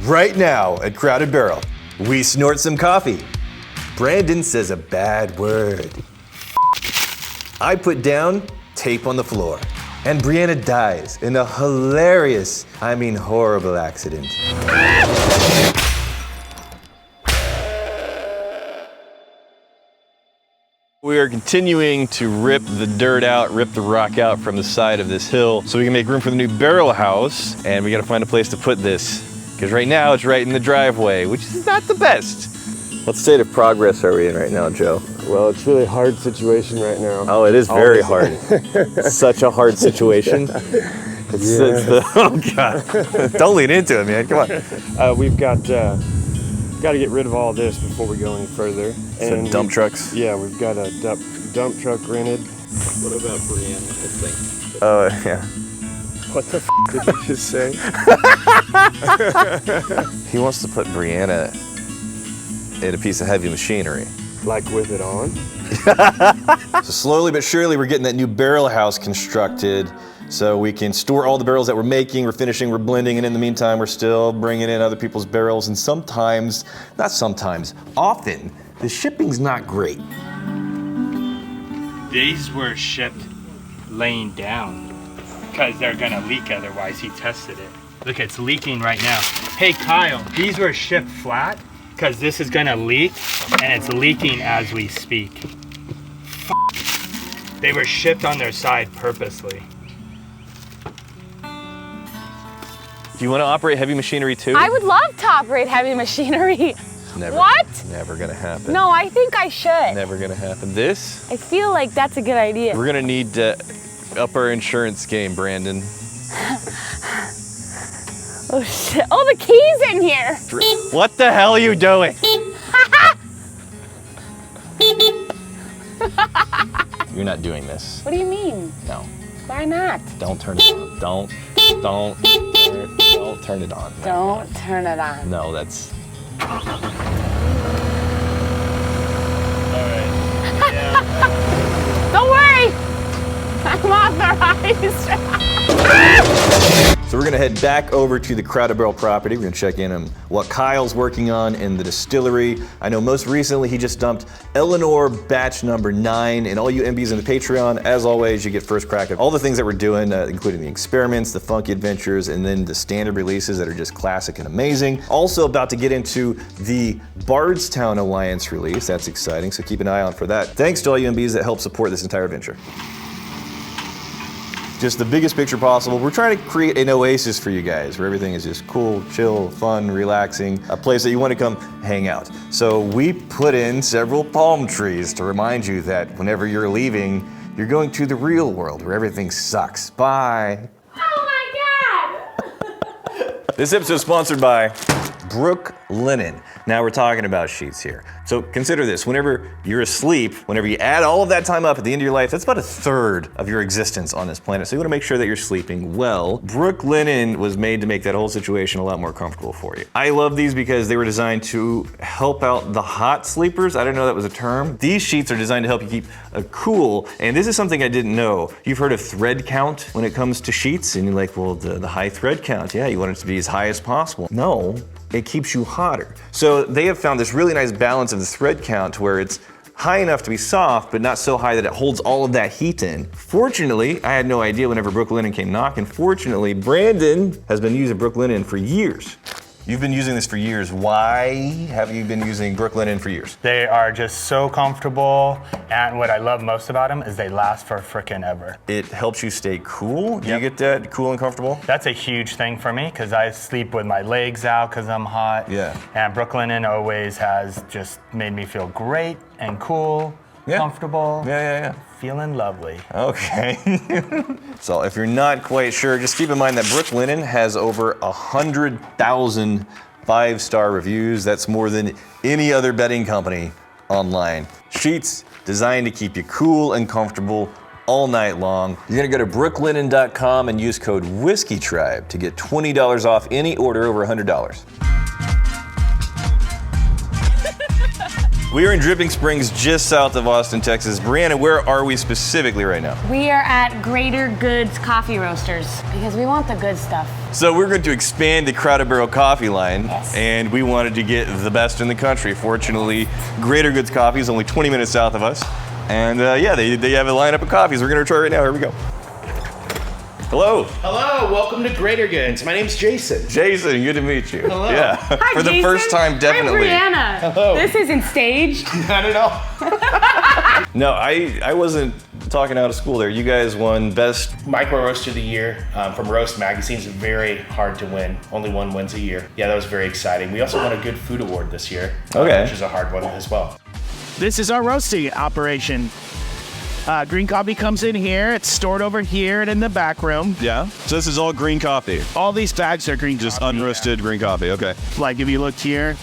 Right now at Crowded Barrel, we snort some coffee. Brandon says a bad word. I put down tape on the floor. And Brianna dies in a hilarious, horrible accident. We are continuing to rip the dirt out, rip the rock out from the side of this hill so we can make room for the new barrel house, and we gotta find a place to put this. Because right now it's right in the driveway, which is not the best. What state of progress are we in right now, Joe? Well, it's really a hard situation right now. Oh, it is very hard. Such a hard situation. Oh God. Don't lean into it, man, come on. We've got to get rid of all this before we go any further. And dump trucks? Yeah, we've got a dump truck rented. What about Brianna, I think? Oh, yeah. What the did you just say? He wants to put Brianna in a piece of heavy machinery. Like with it on? So slowly but surely we're getting that new barrel house constructed so we can store all the barrels that we're making, we're finishing, we're blending, and in the meantime we're still bringing in other people's barrels, and often, the shipping's not great. These were shipped laying down because they're gonna leak otherwise. He tested it. Look, it's leaking right now. Hey Kyle, these were shipped flat because this is gonna leak, and it's leaking as we speak. They were shipped on their side purposely. Do you want to operate heavy machinery too? I would love to operate heavy machinery. Never. What? Never gonna happen. No, I think I should. Never gonna happen. This? I feel like that's a good idea. We're gonna need to up our insurance game, Brandon. Oh shit, oh the key's in here. What the hell are you doing? You're not doing this. What do you mean? No. Why not? Don't turn it on. Don't turn it on. Don't turn it on. No, that's... Don't worry! I'm authorized. So we're gonna head back over to the Crowded Barrel property. We're gonna check in on what Kyle's working on in the distillery. I know most recently he just dumped Eleanor batch number 9, and all you MBs in the Patreon, as always, you get first crack at all the things that we're doing, including the experiments, the funky adventures, and then the standard releases that are just classic and amazing. Also about to get into the Bardstown Alliance release. That's exciting, so keep an eye on for that. Thanks to all you MBs that help support this entire venture. Just the biggest picture possible. We're trying to create an oasis for you guys where everything is just cool, chill, fun, relaxing, a place that you want to come hang out. So we put in several palm trees to remind you that whenever you're leaving, you're going to the real world where everything sucks. Bye. Oh my God! This episode is sponsored by Brook Linen. Now we're talking about sheets here. So consider this, whenever you're asleep, whenever you add all of that time up at the end of your life, that's about 1/3 of your existence on this planet. So you wanna make sure that you're sleeping well. Brook Linen was made to make that whole situation a lot more comfortable for you. I love these because they were designed to help out the hot sleepers. I didn't know that was a term. These sheets are designed to help you keep cool, and this is something I didn't know. You've heard of thread count when it comes to sheets, and you're like, well, the high thread count, yeah, you want it to be as high as possible. No. It keeps you hotter. So they have found this really nice balance of the thread count where it's high enough to be soft, but not so high that it holds all of that heat in. Fortunately, I had no idea whenever Brook Linen came knocking. Fortunately, Brandon has been using Brook Linen for years. You've been using this for years. Why have you been using Brook Linen for years? They are just so comfortable, and what I love most about them is they last for frickin' ever. It helps you stay cool. Do you Yep. get that cool and comfortable? That's a huge thing for me because I sleep with my legs out because I'm hot. Yeah. And Brook Linen always has just made me feel great and cool, Yeah. comfortable, Yeah. feeling lovely. Okay. So if you're not quite sure, just keep in mind that Brook Linen has over 100,000 5-star reviews. That's more than any other bedding company online. Sheets designed to keep you cool and comfortable all night long. You're gonna go to brooklinen.com and use code WhiskeyTribe to get $20 off any order over $100. We are in Dripping Springs, just south of Austin, Texas. Brianna, where are we specifically right now? We are at Greater Goods Coffee Roasters because we want the good stuff. So we're going to expand the Crowded Barrel coffee line, Yes. and we wanted to get the best in the country. Fortunately, Greater Goods Coffee is only 20 minutes south of us. And they have a lineup of coffees. We're going to try right now. Here we go. Hello. Hello, welcome to Greater Goods. My name's Jason. Jason, good to meet you. Hello. Yeah. Hi, For the Jason. first time, definitely. I'm Brianna. Hello. This isn't staged. Not at all. No, I wasn't talking out of school there. You guys won best. Micro Roaster of the Year from Roast Magazine is very hard to win. Only one wins a year. Yeah, that was very exciting. We also won a Good Food Award this year, Okay. which is a hard one as well. This is our roasting operation. Green coffee comes in here. It's stored over here and in the back room. Yeah. So this is all green coffee. All these bags are green Just coffee. unroasted green coffee. Okay. Like if you look here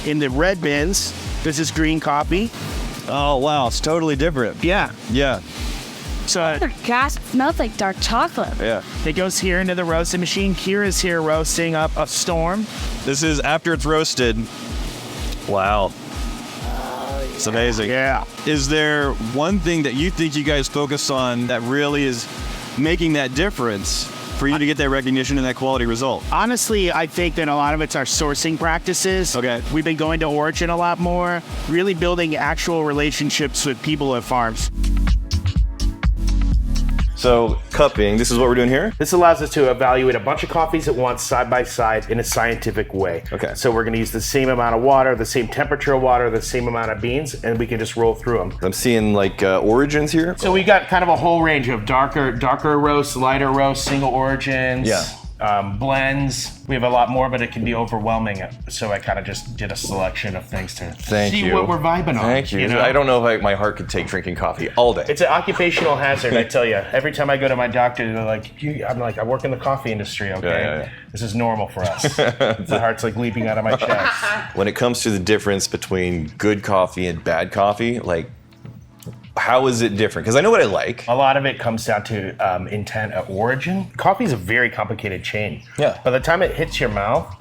in the red bins, this is green coffee. Oh wow, it's totally different. Yeah. Yeah. So Gosh, it smells like dark chocolate. Yeah. it goes here into the roasting machine. Kira's here roasting up a storm. This is after it's roasted. Wow. It's amazing. Yeah. Is there one thing that you think you guys focus on that really is making that difference for you to get that recognition and that quality result? Honestly, I think that a lot of it's our sourcing practices. Okay. We've been going to Origin a lot more, really building actual relationships with people at farms. So cupping, this is what we're doing here? This allows us to evaluate a bunch of coffees at once, side by side, in a scientific way. Okay. So we're going to use the same amount of water, the same temperature of water, the same amount of beans, and we can just roll through them. I'm seeing like origins here. So we got kind of a whole range of darker roasts, lighter roasts, single origins, Yeah. blends. We have a lot more, but it can be overwhelming. So I kind of just did a selection of things to Thank see you. what we're vibing on. Thank you. know? I don't know if my heart could take drinking coffee all day. It's an occupational hazard, I tell you. Every time I go to my doctor, they're like, I'm like, I work in the coffee industry, okay? Yeah. This is normal for us. My heart's like leaping out of my chest. When it comes to the difference between good coffee and bad coffee, like, how is it different? Because I know what I like. A lot of it comes down to intent of origin. Coffee is a very complicated chain. Yeah. By the time it hits your mouth,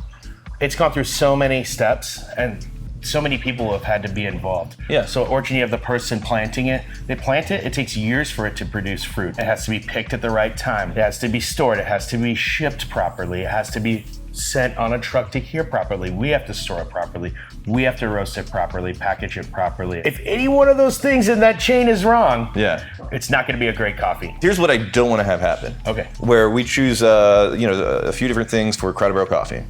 it's gone through so many steps and so many people have had to be involved. Yeah. So origin, you have the person planting it. They plant it. It takes years for it to produce fruit. It has to be picked at the right time. It has to be stored. It has to be shipped properly. It has to be sent on a truck to here properly. We have to store it properly. We have to roast it properly, package it properly. If any one of those things in that chain is wrong, Yeah. it's not going to be a great coffee. Here's what I don't want to have happen. Okay. Where we choose, a few different things for Crowded Barrel coffee.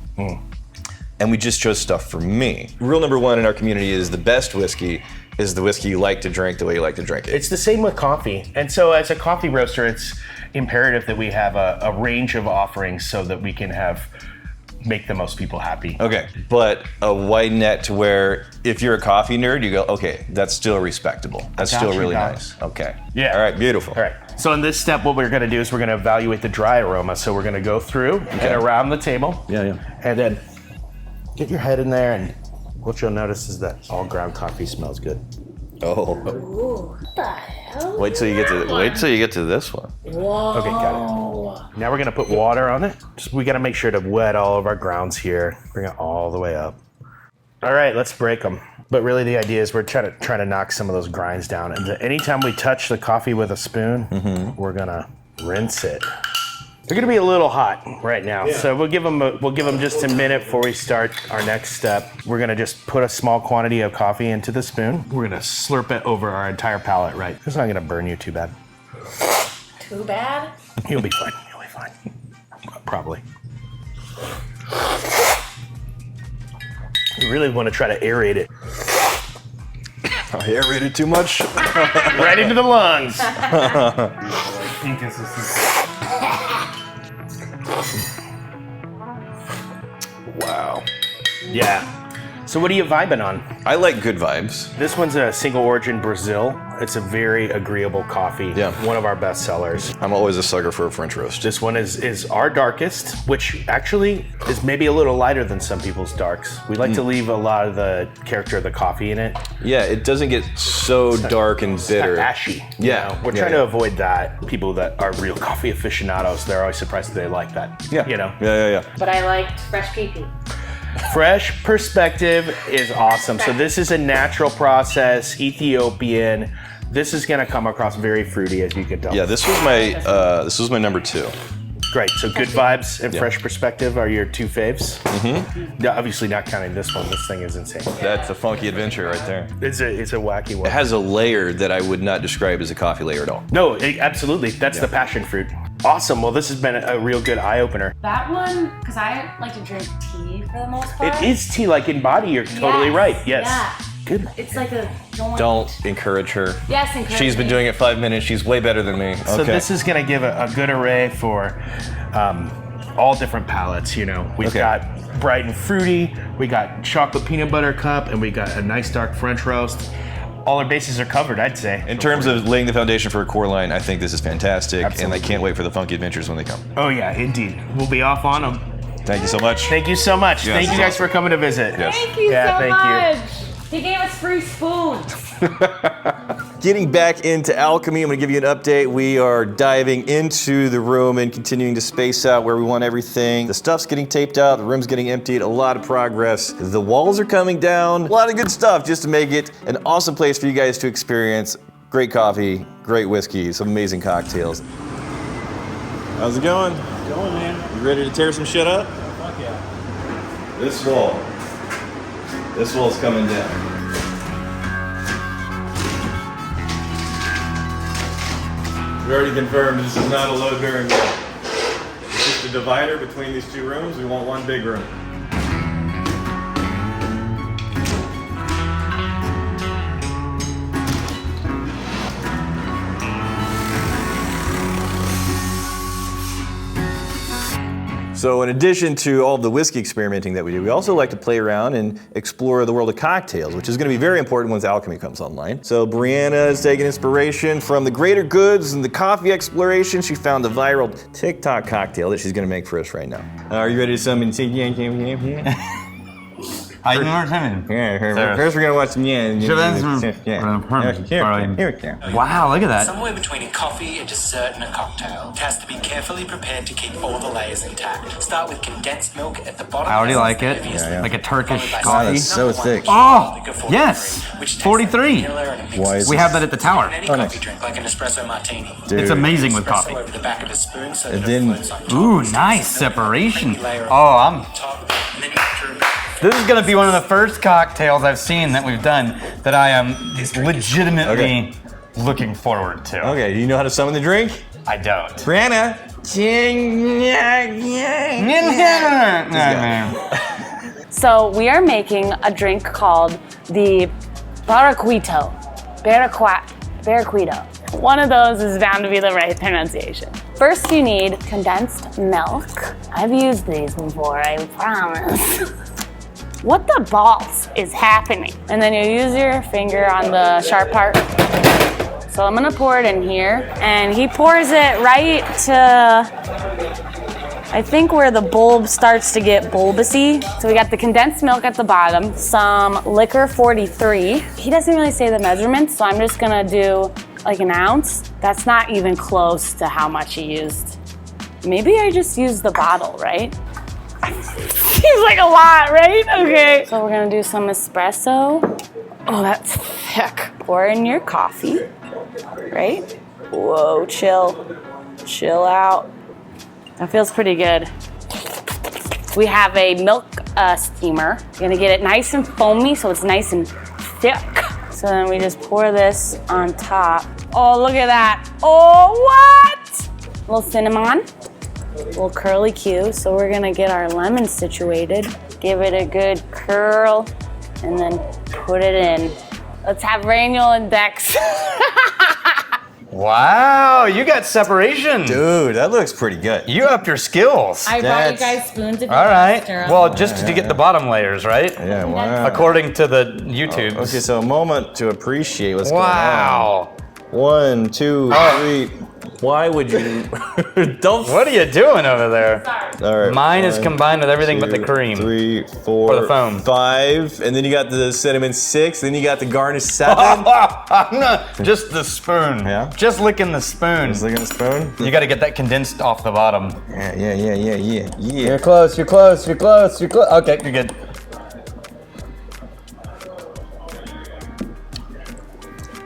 And we just chose stuff for me. Rule number one in our community is the best whiskey is the whiskey you like to drink the way you like to drink it. It's the same with coffee. And so as a coffee roaster, it's imperative that we have a range of offerings so that we can make the most people happy. Okay, but a wide net to where if you're a coffee nerd, you go, okay, that's still respectable. That's Got still you, really got nice. Okay. Yeah. All right, beautiful. All right. So in this step, what we're going to do is we're going to evaluate the dry aroma. So we're going to go through and around the table. Yeah. And then get your head in there, and what you'll notice is that all ground coffee smells good. Oh. What the hell? Wait till you get to this one. Okay, got it. Now we're gonna put water on it. We gotta make sure to wet all of our grounds here. Bring it all the way up. All right, let's break them. But really the idea is we're trying to knock some of those grinds down. And anytime we touch the coffee with a spoon, we're gonna rinse it. They're gonna be a little hot right now, so we'll give them just a minute before we start our next step. We're gonna just put a small quantity of coffee into the spoon. We're gonna slurp it over our entire palate, right? It's not gonna burn you too bad. Too bad. You'll be fine. You'll be fine. Probably. You really want to try to aerate it I aerated too much. right into the lungs. Wow. Yeah. So what are you vibing on? I like good vibes. This one's a single origin Brazil. It's a very agreeable coffee. Yeah. One of our best sellers. I'm always a sucker for a French roast. This one is our darkest, which actually is maybe a little lighter than some people's darks. We like to leave a lot of the character of the coffee in it. Yeah, it doesn't get so dark and bitter. Ashy. Yeah. We're trying to avoid that. People that are real coffee aficionados, they're always surprised that they like that. Yeah. You know? Yeah. But I liked fresh pee-pee. Fresh Perspective is awesome. So this is a natural process, Ethiopian. This is gonna come across very fruity, as you can tell. Yeah, this was my number 2. Great. So Good Vibes and Fresh Perspective are your 2 faves. Mm-hmm. Obviously not counting this one. This thing is insane. That's a funky adventure right there. It's a wacky one. It has a layer that I would not describe as a coffee layer at all. No, absolutely. That's the passion fruit. Awesome. Well, this has been a real good eye opener. That one, because I like to drink tea for the most part. It is tea, like in body. You're totally right. Yes. Yeah. Good. It's like a joint. Don't encourage her. Yes, encourage She's been me. doing it 5 minutes. She's way better than me. So this is gonna give a good array for all different palettes. You know, we've got bright and fruity. We got chocolate peanut butter cup, and we got a nice dark French roast. All our bases are covered, I'd say. In terms of laying the foundation for a core line, I think this is fantastic, Absolutely. and I can't wait for the funky adventures when they come. Oh yeah, indeed. We'll be off on them. Thank you so much. Thank you so much. Yes, Thank you it's guys awesome. for coming to visit. Yes. Thank you Yeah, so thank you. much. He gave us free spoons. Getting back into alchemy, I'm gonna give you an update. We are diving into the room and continuing to space out where we want everything. The stuff's getting taped out, the room's getting emptied, a lot of progress. The walls are coming down, a lot of good stuff just to make it an awesome place for you guys to experience great coffee, great whiskey, some amazing cocktails. How's it going? Going, man. You ready to tear some shit up? Fuck yeah. This wall's coming down. We already confirmed this is not a load-bearing wall. It's just a divider between these 2 rooms. We want one big room. So in addition to all the whiskey experimenting that we do, we also like to play around and explore the world of cocktails, which is going to be very important once alchemy comes online. So Brianna is taking inspiration from the Greater Goods and the coffee exploration. She found the viral TikTok cocktail that she's going to make for us right now. Are you ready to summon? I know what I'm saying. Yeah, first we're going to watch some Wow, look at that. Somewhere between a coffee, a dessert, and a cocktail. It has to be carefully prepared to keep all the layers intact. Start with condensed milk at the bottom. I already like it. Yeah. Like a Turkish Followed by coffee. that's so thick. Oh, liquor 43, yes. which tastes 43. like vanilla and a mix Why of is We have that at the tower. any Oh, coffee nice. drink, like an espresso martini. Dude. It's amazing with Espresso coffee. over the back of a spoon so And that then- it floats on top. Ooh, Just nice a milk separation. creamy layer Oh, on top, and then you have to remove This is gonna be one of the first cocktails I've seen that we've done that I am legitimately looking forward to. Okay, do you know how to summon the drink? I don't. Brianna. So we are making a drink called the Barraquito. Barraquito. One of those is bound to be the right pronunciation. First, you need condensed milk. I've used these before, I promise. What the balls is happening? And then you use your finger on the sharp part. So I'm gonna pour it in here, and he pours it right to, I think where the bulb starts to get bulbousy. So we got the condensed milk at the bottom, some liquor 43. He doesn't really say the measurements, so I'm just gonna do like an ounce. That's not even close to how much he used. Maybe I just used the bottle, right? Seems like a lot, right? Okay. So we're gonna do some espresso. Oh, that's thick. Pour in your coffee, right? Whoa, chill. Chill out. That feels pretty good. We have a milk steamer. We're gonna get it nice and foamy so it's nice and thick. So then we just pour this on top. Oh, look at that. Oh, what? A little cinnamon, a little curly Q. So we're gonna get our lemon situated, give it a good curl, and then put it in. Let's have Raniel and Dex. Wow, you got separation. Dude, that looks pretty good. You upped your skills. I brought you That's- guys spoons if you All right. stir 'em. Well, just to get the bottom layers, right? Yeah, wow. According to the YouTube. Okay, so a moment to appreciate what's Wow. going on. 1, 2, Oh. 3. Why would you? Don't. What are you doing over there? All right. Mine is combined with everything but the 2, cream. 3, 4, Or the foam. 5, and then you got the cinnamon 6, then you got the garnish 7. I'm not just the spoon. Yeah? Just licking the spoon. Just looking at the spoon. You got to get that condensed off the bottom. Yeah. You're close. You're close. You're close. You're close. Okay, you're good.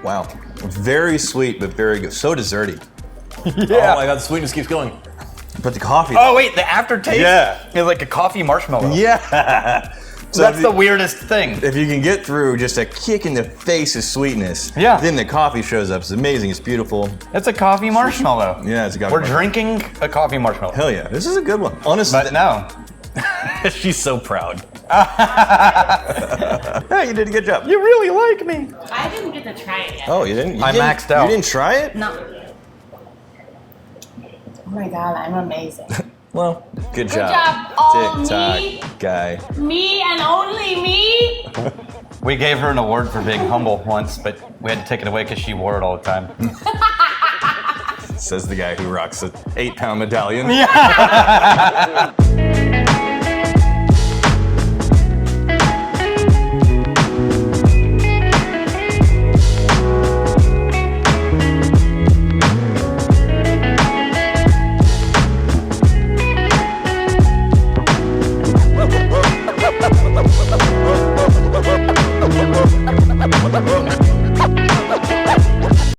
Wow. Very sweet, but very good. So desserty. Yeah. Oh my god, the sweetness keeps going. But the coffee. Oh wait, the aftertaste. Yeah. Is like a coffee marshmallow. Yeah. So That's if the you- weirdest thing. If you can get through just a kick in the face of sweetness, Yeah. then the coffee shows up. It's amazing. It's beautiful. It's a coffee marshmallow. Yeah, it's a coffee We're marshmallow. drinking a coffee marshmallow. Hell yeah, this is a good one. Honestly, But no. she's so proud. Hey, you did a good job. You really like me. I didn't get to try it yet. Oh, you didn't? I maxed out. You didn't try it? No. Oh my god, I'm amazing. Well, good job. job, all TikTok me. guy. Me and only me? We gave her an award for being humble once, but we had to take it away because she wore it all the time. Says the guy who rocks an 8-pound medallion. Yeah.